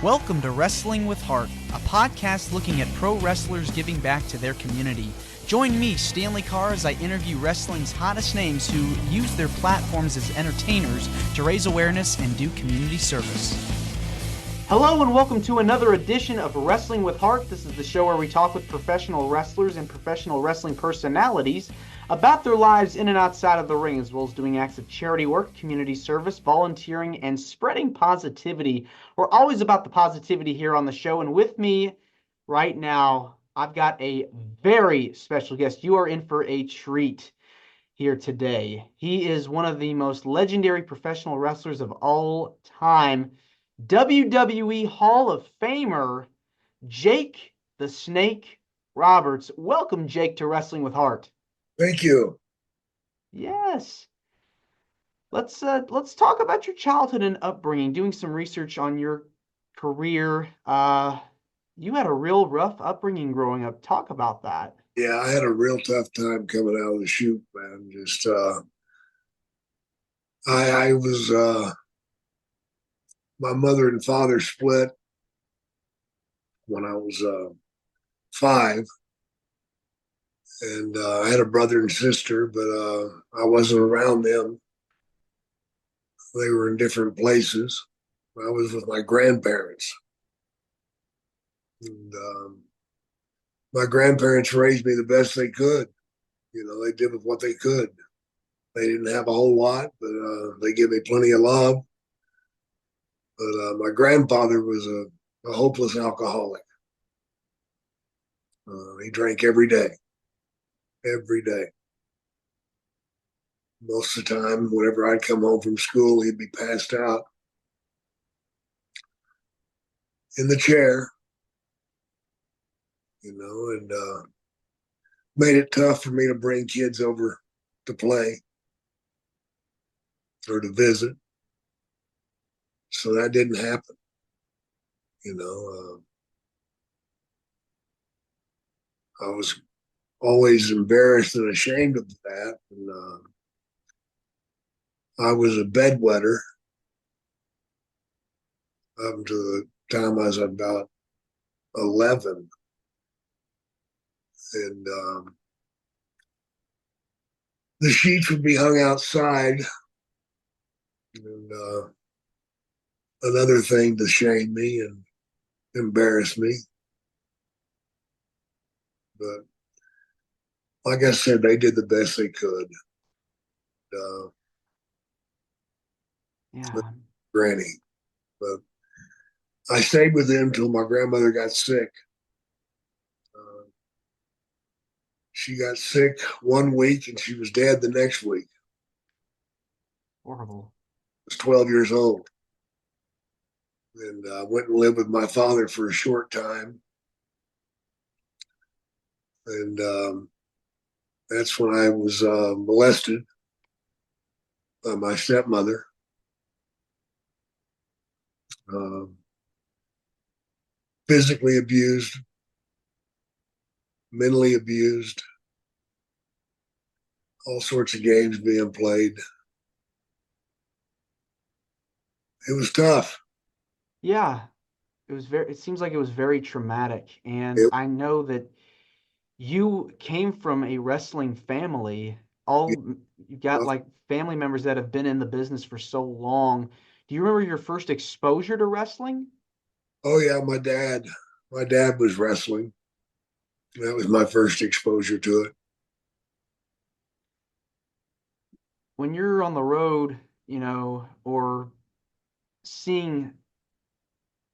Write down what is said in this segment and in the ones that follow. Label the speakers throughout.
Speaker 1: Welcome to Wrestling with Heart, a podcast looking at pro wrestlers giving back to their community. Join me, Stanley Carr, as I interview wrestling's hottest names who use their platforms as entertainers to raise awareness and do community service. Hello and welcome to another edition of Wrestling with Heart. This is the show where we talk with professional wrestlers and professional wrestling personalities about their lives in and outside of the ring, as well as doing acts of charity work, community service, volunteering, and spreading positivity. We're always about the positivity here on the show, and with me right now, I've got a very special guest. You are in for a treat here today. He is one of the most legendary professional wrestlers of all time, WWE Hall of Famer, Jake the Snake Roberts. Welcome, Jake, to Wrestling with Heart.
Speaker 2: Thank you.
Speaker 1: Yes. Let's talk about your childhood and upbringing. Doing some research on your career. You had a real rough upbringing growing up. Talk about that.
Speaker 2: Yeah, I had a real tough time coming out of the chute, man. Just I was my mother and father split when I was 5, and I had a brother and sister, but I wasn't around them. They were in different places. I was with my grandparents, and my grandparents raised me the best they could. You know, they did with what they could. They didn't have a whole lot, but they gave me plenty of love. But my grandfather was a hopeless alcoholic. He drank every day. Most of the time, whenever I'd come home from school, he'd be passed out in the chair, and made it tough for me to bring kids over to play or to visit. So that didn't happen. I was always embarrassed and ashamed of that. And I was a bedwetter up until the time I was about 11. And the sheets would be hung outside. And another thing to shame me and embarrass me. But like I said, they did the best they could.
Speaker 1: Yeah.
Speaker 2: Granny. But I stayed with them till my grandmother got sick. She got sick one week and she was dead the next week.
Speaker 1: Horrible.
Speaker 2: I was 12 years old. And I went and lived with my father for a short time. And that's when I was molested by my stepmother. Physically abused, mentally abused, all sorts of games being played. It was tough.
Speaker 1: Yeah. It seems like it was very traumatic. And
Speaker 2: It,
Speaker 1: I know that you came from a wrestling family. You got like family members that have been in the business for so long. Do you remember your first exposure to wrestling?
Speaker 2: oh yeah, my dad was wrestling. That was my first exposure to it.
Speaker 1: When you're on the road, or seeing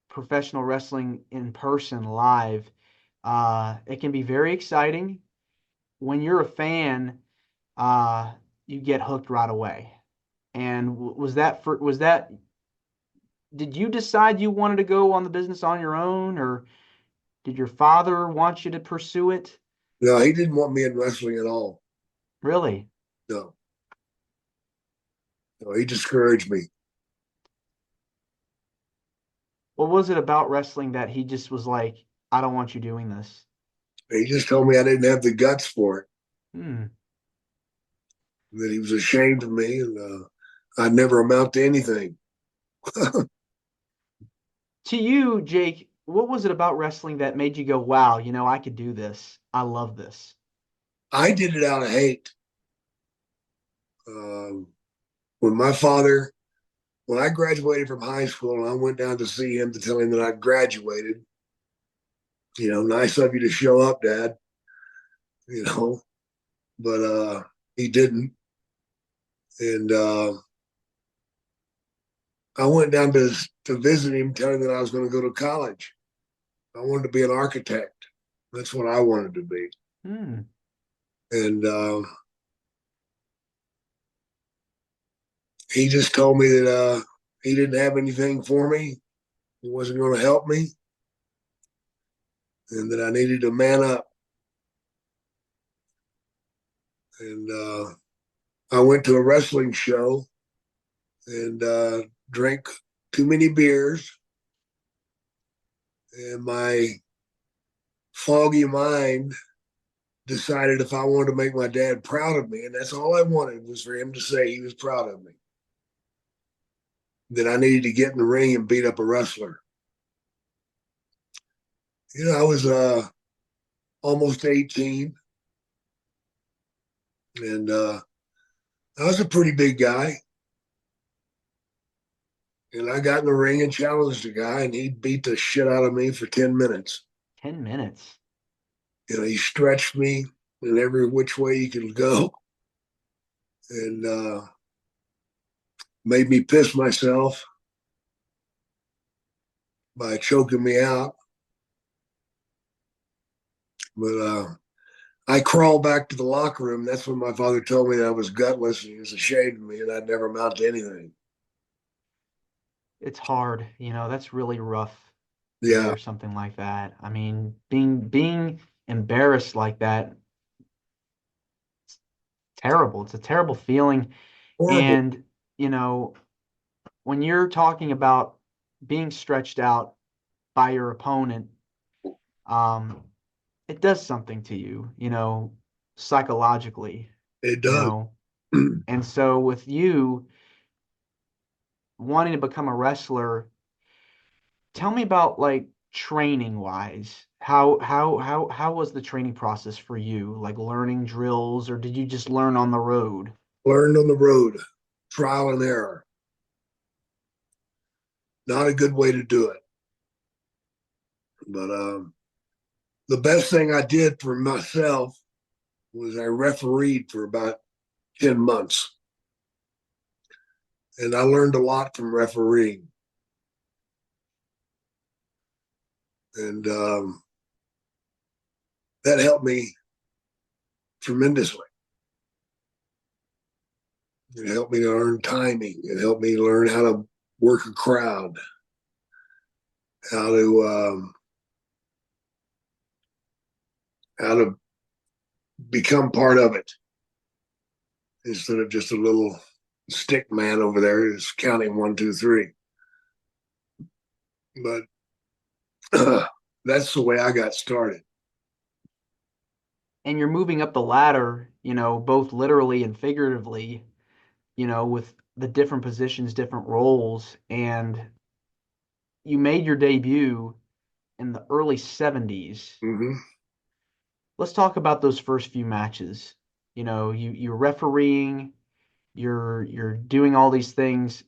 Speaker 1: professional wrestling in person live, it can be very exciting. When you're a fan, you get hooked right away. And did you decide you wanted to go on the business on your own, or did your father want you to pursue it?
Speaker 2: No, he didn't want me in wrestling at all.
Speaker 1: Really?
Speaker 2: No, no, he discouraged me.
Speaker 1: What was it about wrestling that he just was like, I don't want you doing this?
Speaker 2: He just told me I didn't have the guts for it.
Speaker 1: Hmm.
Speaker 2: That he was ashamed of me, and I'd never amount to anything.
Speaker 1: To you, Jake, what was it about wrestling that made you go, wow, I could do this. I love this.
Speaker 2: I did it out of hate. Um, when my father, when I graduated from high school and I went down to see him to tell him that I graduated, nice of you to show up, Dad, but he didn't. And I went down to visit him, telling him that I was going to go to college. I wanted to be an architect. That's what I wanted to be.
Speaker 1: Hmm.
Speaker 2: And he just told me that he didn't have anything for me. He wasn't going to help me, and that I needed to man up. And I went to a wrestling show and drank too many beers. And my foggy mind decided if I wanted to make my dad proud of me, and that's all I wanted was for him to say he was proud of me, that I needed to get in the ring and beat up a wrestler. I was almost 18, and I was a pretty big guy. And I got in the ring and challenged the guy, and he beat the shit out of me for 10 minutes.
Speaker 1: 10 minutes.
Speaker 2: He stretched me in every which way he could go, and made me piss myself by choking me out. But I crawled back to the locker room. That's when my father told me that I was gutless and he was ashamed of me and I'd never amount to anything.
Speaker 1: It's hard, that's really rough to
Speaker 2: Yeah,
Speaker 1: hear something like that. I mean, being embarrassed like that, terrible. It's a terrible feeling.
Speaker 2: horrible.
Speaker 1: And, you know, when you're talking about being stretched out by your opponent, um, it does something to you, psychologically,
Speaker 2: It
Speaker 1: you
Speaker 2: does.
Speaker 1: know. And so with you wanting to become a wrestler, tell me about like training wise. How was the training process for you? Like learning drills, or did you just learn on the road?
Speaker 2: Learned on the road, trial and error. Not a good way to do it. But the best thing I did for myself was I refereed for about 10 months. And I learned a lot from refereeing. And that helped me tremendously. It helped me to learn timing. It helped me learn how to work a crowd, how to how to become part of it instead of just a little stick man over there who's counting 1, 2, 3. But that's the way I got started.
Speaker 1: And you're moving up the ladder, both literally and figuratively, with the different positions, different roles, and you made your debut in the early 70s.
Speaker 2: Mm-hmm.
Speaker 1: Let's talk about those first few matches. You're refereeing, you're doing all these things.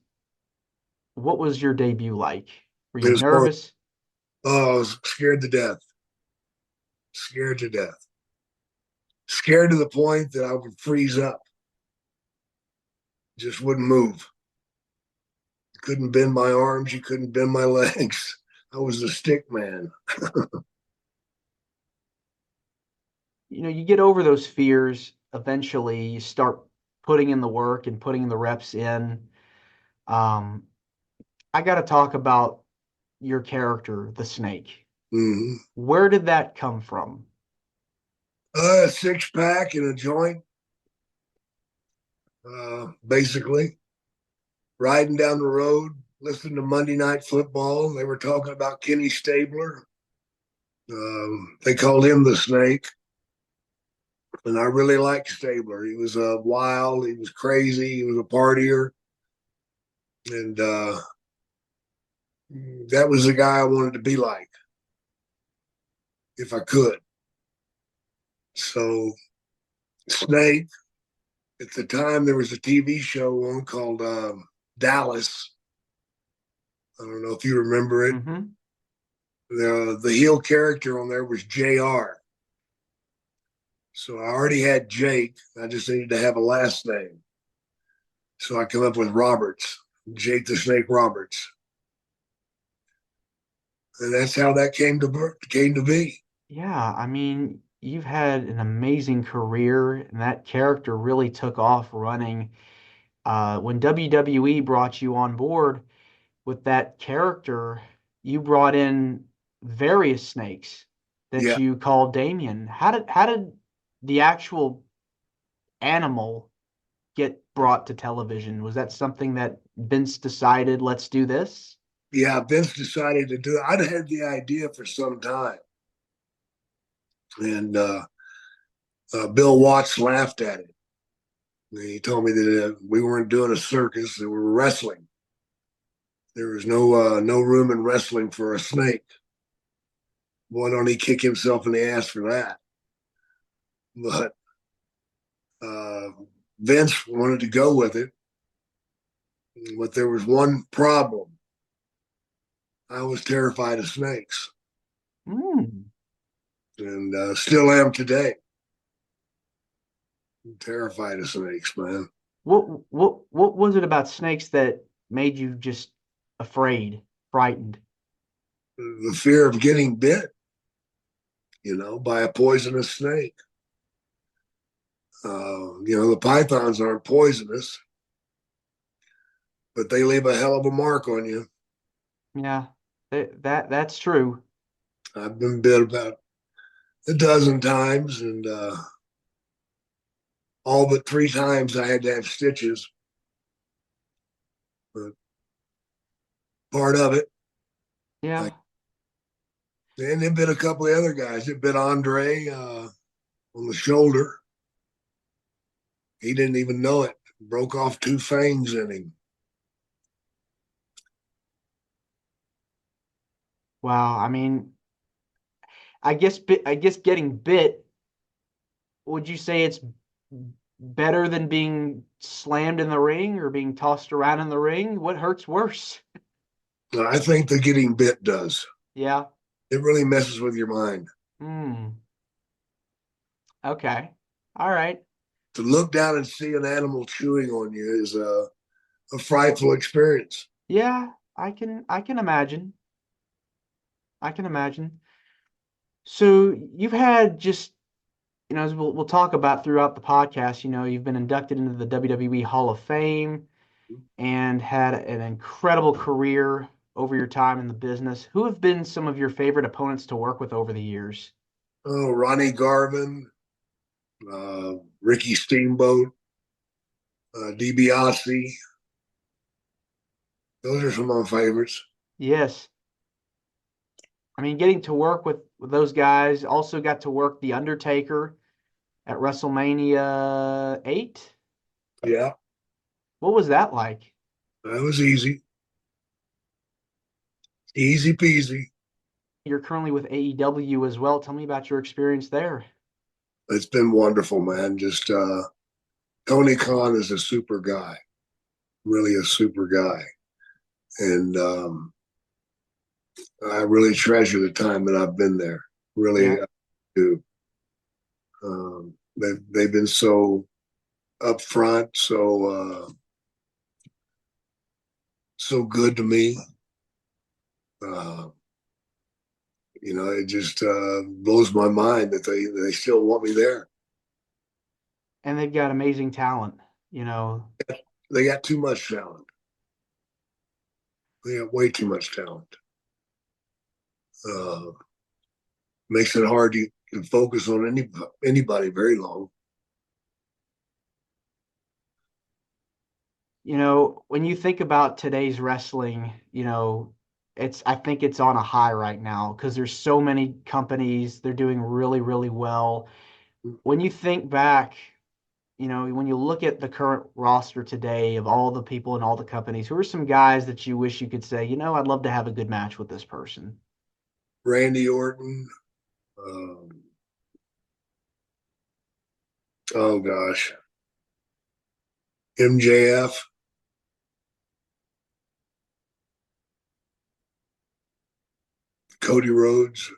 Speaker 1: What was your debut like? Were
Speaker 2: It
Speaker 1: you
Speaker 2: was hard.
Speaker 1: nervous?
Speaker 2: Oh, I was scared to death. Scared to death. Scared to the point that I would freeze up. Just wouldn't move. Couldn't bend my arms. You couldn't bend my legs. I was a stick man.
Speaker 1: You get over those fears eventually. You start putting in the work and putting the reps in. Um, I got to talk about your character, the snake.
Speaker 2: Mm-hmm.
Speaker 1: Where did that come from?
Speaker 2: A 6-pack and a joint, basically. Riding down the road, listening to Monday Night Football. They were talking about Kenny Stabler. They called him the Snake. And I really liked Stabler. He was wild. He was crazy. He was a partier. And That was the guy I wanted to be like if I could. So Snake, at the time, there was a TV show on called Dallas. I don't know if you remember it.
Speaker 1: Mm-hmm.
Speaker 2: The heel character on there was JR. So I already had Jake. I just needed to have a last name. So I come up with Roberts, Jake the Snake Roberts. And that's how that came to be.
Speaker 1: Yeah, I mean, you've had an amazing career, and that character really took off running. When WWE brought you on board with that character, you brought in various snakes that
Speaker 2: Yeah,
Speaker 1: you called Damien. How did the actual animal get brought to television? Was that something that Vince decided, let's do this?
Speaker 2: yeah. Vince decided to do it. I'd had the idea for some time, and Bill Watts laughed at it. And he told me that we weren't doing a circus; that we were wrestling. There was no room in wrestling for a snake. Why don't he kick himself in the ass for that? But uh, Vince wanted to go with it, but there was one problem. I was terrified of snakes,
Speaker 1: Hmm.
Speaker 2: and still am today. I'm terrified of snakes, man.
Speaker 1: What was it about snakes that made you just afraid, frightened?
Speaker 2: The fear of getting bit, by a poisonous snake. The pythons aren't poisonous, but they leave a hell of a mark on you.
Speaker 1: Yeah, that's true.
Speaker 2: I've been bit about a dozen times, and all but 3 times I had to have stitches. But part of it, I,
Speaker 1: Yeah.
Speaker 2: and it bit a couple of other guys. It bit Andre on the shoulder. He didn't even know it. Broke off 2 fangs in him.
Speaker 1: Wow. I mean, I guess getting bit, would you say it's better than being slammed in the ring or being tossed around in the ring? What hurts worse?
Speaker 2: I think the getting bit does.
Speaker 1: Yeah.
Speaker 2: It really messes with your mind.
Speaker 1: Hmm. Okay. All right.
Speaker 2: To look down and see an animal chewing on you is a frightful experience.
Speaker 1: Yeah, I can imagine. I can imagine. So you've had just, as we'll talk about throughout the podcast, you've been inducted into the WWE Hall of Fame and had an incredible career over your time in the business. Who have been some of your favorite opponents to work with over the years?
Speaker 2: Oh, Ronnie Garvin, Ricky Steamboat, DiBiase. Those are some of my favorites.
Speaker 1: Yes. I mean, getting to work with those guys, also got to work The Undertaker at WrestleMania 8.
Speaker 2: Yeah,
Speaker 1: What was that like?
Speaker 2: that was easy. Easy peasy.
Speaker 1: You're currently with AEW as well. Tell me about your experience there.
Speaker 2: It's been wonderful, man. Just Tony Khan is a super guy, really a super guy. And I really treasure the time that I've been there. Really
Speaker 1: Yeah.
Speaker 2: do. They've been so upfront, so good to me. Uh, it just blows my mind that they still want me there.
Speaker 1: And they've got amazing talent, you know.
Speaker 2: They got too much talent. They got way too much talent. Uh, Makes it hard to focus on anybody very long.
Speaker 1: When you think about today's wrestling, I think it's on a high right now because there's so many companies, they're doing really, really well. When you think back, when you look at the current roster today of all the people and all the companies, who are some guys that you wish you could say, I'd love to have a good match with this person?
Speaker 2: Randy Orton. Um, oh gosh, MJF, Cody Rhodes,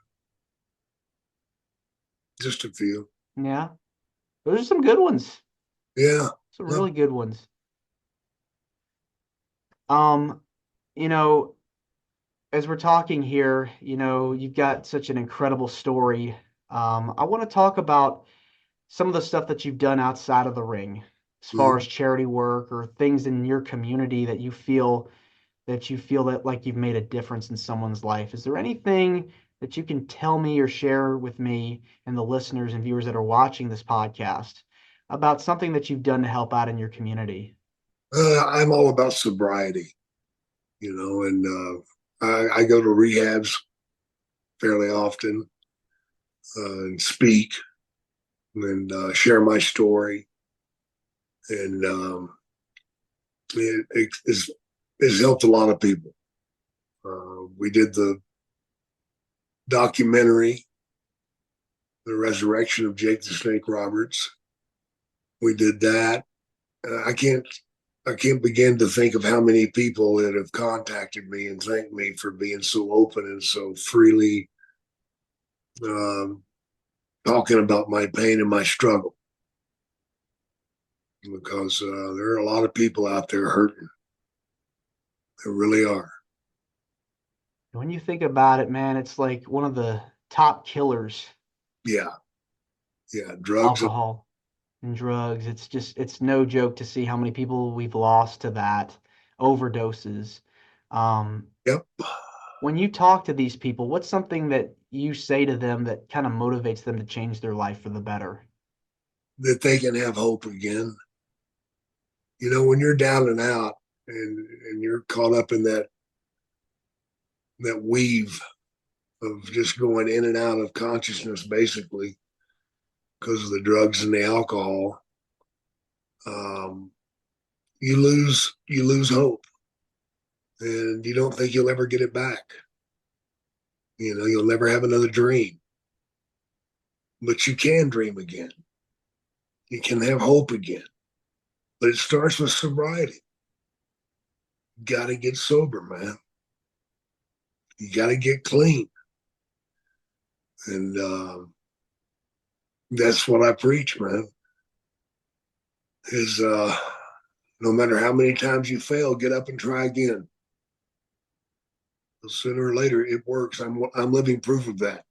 Speaker 2: just a few.
Speaker 1: Yeah, those are some good ones.
Speaker 2: Yeah,
Speaker 1: Some
Speaker 2: yeah.
Speaker 1: really good ones. Um, you know, as we're talking here, you've got such an incredible story. I want to talk about some of the stuff that you've done outside of the ring, as far
Speaker 2: Mhm.
Speaker 1: as charity work or things in your community that that like you've made a difference in someone's life. Is there anything that you can tell me or share with me and the listeners and viewers that are watching this podcast about something that you've done to help out in your community?
Speaker 2: I'm all about sobriety, and I go to rehabs fairly often and speak and share my story. And it's helped a lot of people. We did the documentary, The Resurrection of Jake the Snake Roberts. We did that. I can't begin to think of how many people that have contacted me and thanked me for being so open and so freely um, talking about my pain and my struggle. Because there are a lot of people out there hurting. There really are.
Speaker 1: When you think about it, man, it's like one of the top killers,
Speaker 2: Yeah, yeah. Drugs.
Speaker 1: alcohol and drugs. It's no joke to see how many people we've lost to that, overdoses. Um,
Speaker 2: Yep.
Speaker 1: when you talk to these people, what's something that you say to them that kind of motivates them to change their life for the better?
Speaker 2: That they can have hope again. When you're down and out and you're caught up in that weave of just going in and out of consciousness, basically because of the drugs and the alcohol, um, you lose hope, and you don't think you'll ever get it back. You'll never have another dream, but you can dream again. You can have hope again, but it starts with sobriety. You got to get sober, man. You got to get clean, and that's what I preach, man. Is no matter how many times you fail, get up and try again. Sooner or later, it works. I'm living proof of that.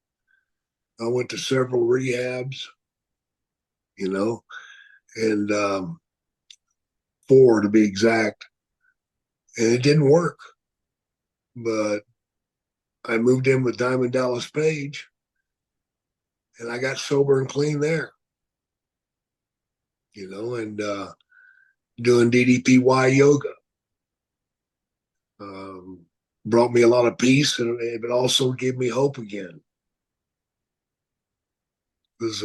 Speaker 2: I went to several rehabs, you know, and four to be exact, and it didn't work. But I moved in with Diamond Dallas Page, and I got sober and clean there, and doing DDPY yoga um, brought me a lot of peace, and it also gave me hope again. Because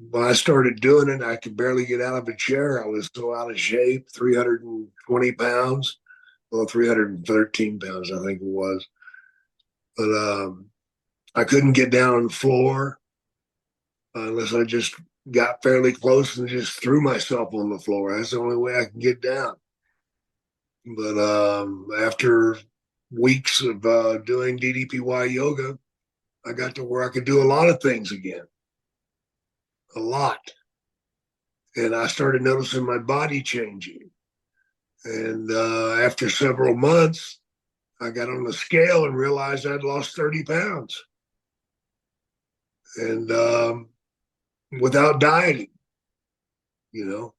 Speaker 2: when I started doing it, I could barely get out of a chair. I was so out of shape, 320 pounds, well, 313 pounds, I think it was. But I couldn't get down on the floor unless I just got fairly close and just threw myself on the floor. That's the only way I can get down. But after weeks of doing DDPY yoga, I got to where I could do a lot of things again, a lot. And I started noticing my body changing. And after several months, I got on the scale and realized I'd lost 30 pounds. And without dieting, you know,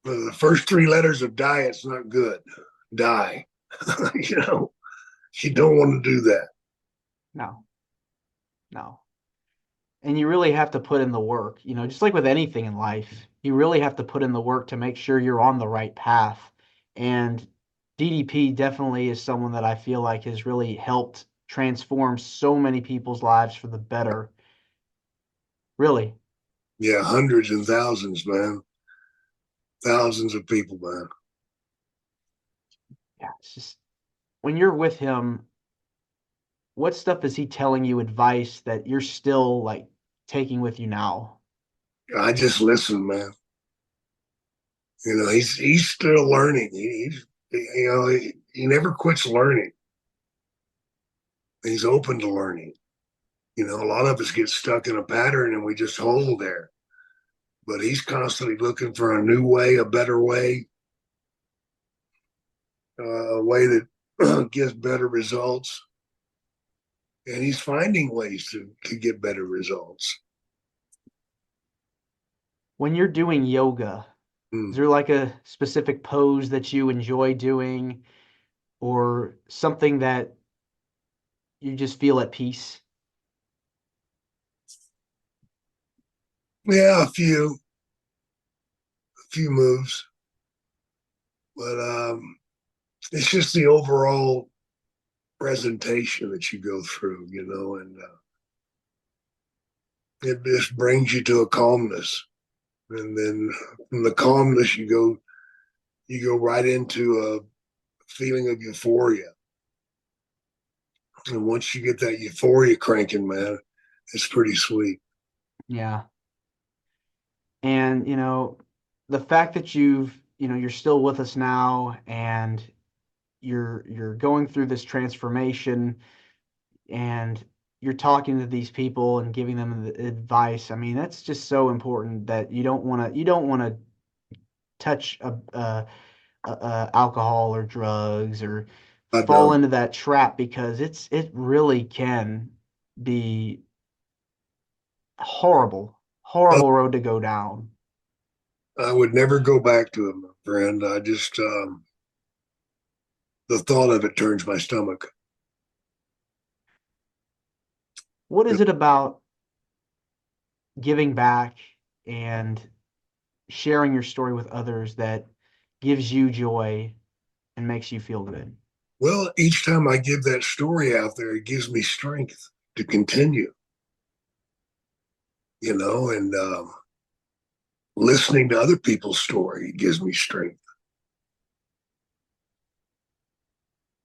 Speaker 2: the first three letters of diet's not good. Die. you know, you don't want to do that.
Speaker 1: No, no. And you really have to put in the work, just like with anything in life, you really have to put in the work to make sure you're on the right path. And DDP definitely is someone that I feel like has really helped transform so many people's lives for the better. Really.
Speaker 2: Yeah, hundreds and thousands, man. thousands of people, man.
Speaker 1: Yeah, it's just when you're with him, what stuff is he telling you advice that you're still like taking with you now?
Speaker 2: I just listen, man. He's still learning. He never quits learning. He's open to learning. A lot of us get stuck in a pattern and we just hold there. But he's constantly looking for a new way, a better way, a way that gives better results. And he's finding ways to get better results.
Speaker 1: When you're doing yoga, is
Speaker 2: Mm.
Speaker 1: there like a specific pose that you enjoy doing or something that you just feel at peace?
Speaker 2: Yeah, a few moves, but it's just the overall presentation that you go through, and it just brings you to a calmness, and then from the calmness you go right into a feeling of euphoria, and once you get that euphoria cranking, man, it's pretty sweet.
Speaker 1: Yeah. And, the fact that you're still with us now and you're going through this transformation and you're talking to these people and giving them the advice. I mean, that's just so important that you don't want to touch alcohol or drugs or
Speaker 2: I
Speaker 1: fall
Speaker 2: don't.
Speaker 1: into that trap because it really can be horrible,
Speaker 2: Oh,
Speaker 1: horrible road to go down.
Speaker 2: I would never go back to it, my friend. I just the thought of it turns my stomach.
Speaker 1: What is it about giving back and sharing your story with others that gives you joy and makes you feel good?
Speaker 2: Well, each time I give that story out there, it gives me strength to continue, and listening to other people's story gives me strength.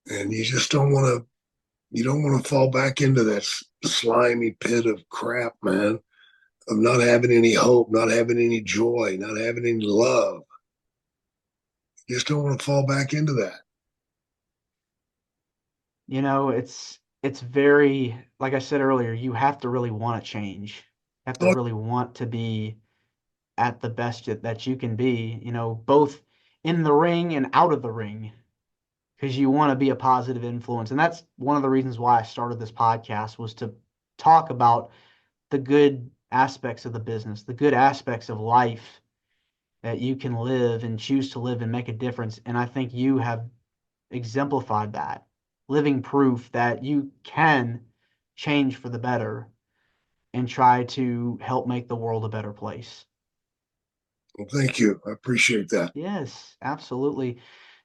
Speaker 2: And you don't want to fall back into that slimy pit of crap, man, of not having any hope, not having any joy, not having any love. You just don't want to fall back into that.
Speaker 1: It's very, like I said earlier, you have to really want to change. You have to
Speaker 2: Oh,
Speaker 1: really want to be at the best that you can be, both in the ring and out of the ring, because you want to be a positive influence. And that's one of the reasons why I started this podcast was to talk about the good aspects of the business, the good aspects of life that you can live and choose to live and make a difference. And I think you have exemplified that, living proof that you can change for the better and try to help make the world a better place.
Speaker 2: well, thank you. I appreciate that.
Speaker 1: Yes, absolutely.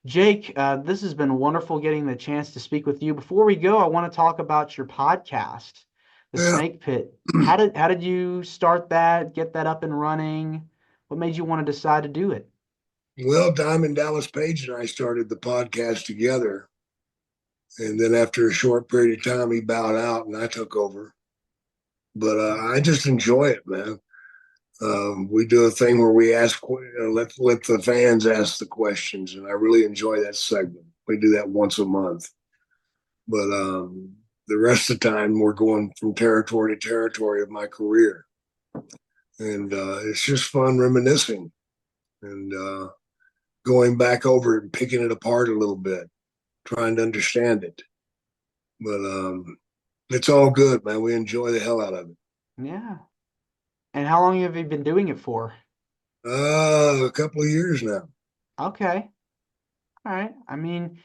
Speaker 1: Jake, this has been wonderful getting the chance to speak with you. Before we go, I want to talk about your podcast, The
Speaker 2: Yeah.
Speaker 1: Snake Pit. How did you start that, get that up and running? What made you want to decide to do it?
Speaker 2: Well, Diamond Dallas Page and I started the podcast together. And then after a short period of time, he bowed out and I took over. But I just enjoy it, man. We do a thing where we let the fans ask the questions, and I really enjoy that segment. We do that once a month, but the rest of the time we're going from territory to territory of my career, and it's just fun reminiscing and going back over it and picking it apart a little bit, trying to understand it. But it's all good, man. We enjoy the hell out of it.
Speaker 1: Yeah. And how long have you been doing it for?
Speaker 2: A couple of years now.
Speaker 1: Okay. All right. I mean,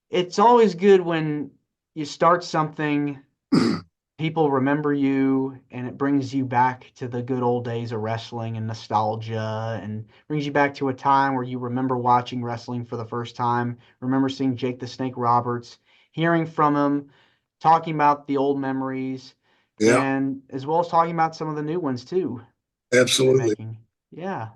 Speaker 1: it's always good when you start something, people remember you, and it brings you back to the good old days of wrestling and nostalgia, and brings you back to a time where you remember watching wrestling for the first time, remember seeing Jake the Snake Roberts, hearing from him, talking about the old memories,
Speaker 2: Yeah,
Speaker 1: and as well as talking about some of the new ones too that you've been
Speaker 2: absolutely.
Speaker 1: making. Yeah.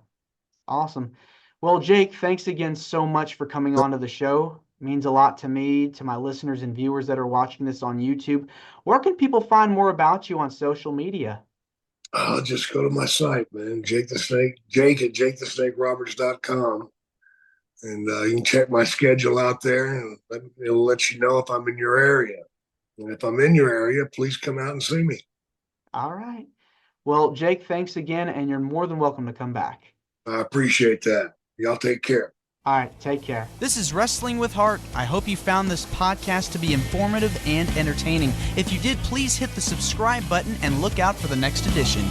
Speaker 1: Awesome. Well, Jake, thanks again so much for coming on to the show. It means a lot to me, to my listeners and viewers that are watching this on YouTube. Where can people find more about you on social media?
Speaker 2: I'll just go to my site, man. Jake at jakethesnakeroberts.com. And you can check my schedule out there, and it'll let you know if I'm in your area. And if I'm in your area, please come out and see me.
Speaker 1: All right. Well, Jake, thanks again, and you're more than welcome to come back.
Speaker 2: I appreciate that. Y'all take care.
Speaker 1: All right, take care. This is Wrestling with Heart. I hope you found this podcast to be informative and entertaining. If you did, please hit the subscribe button and look out for the next edition.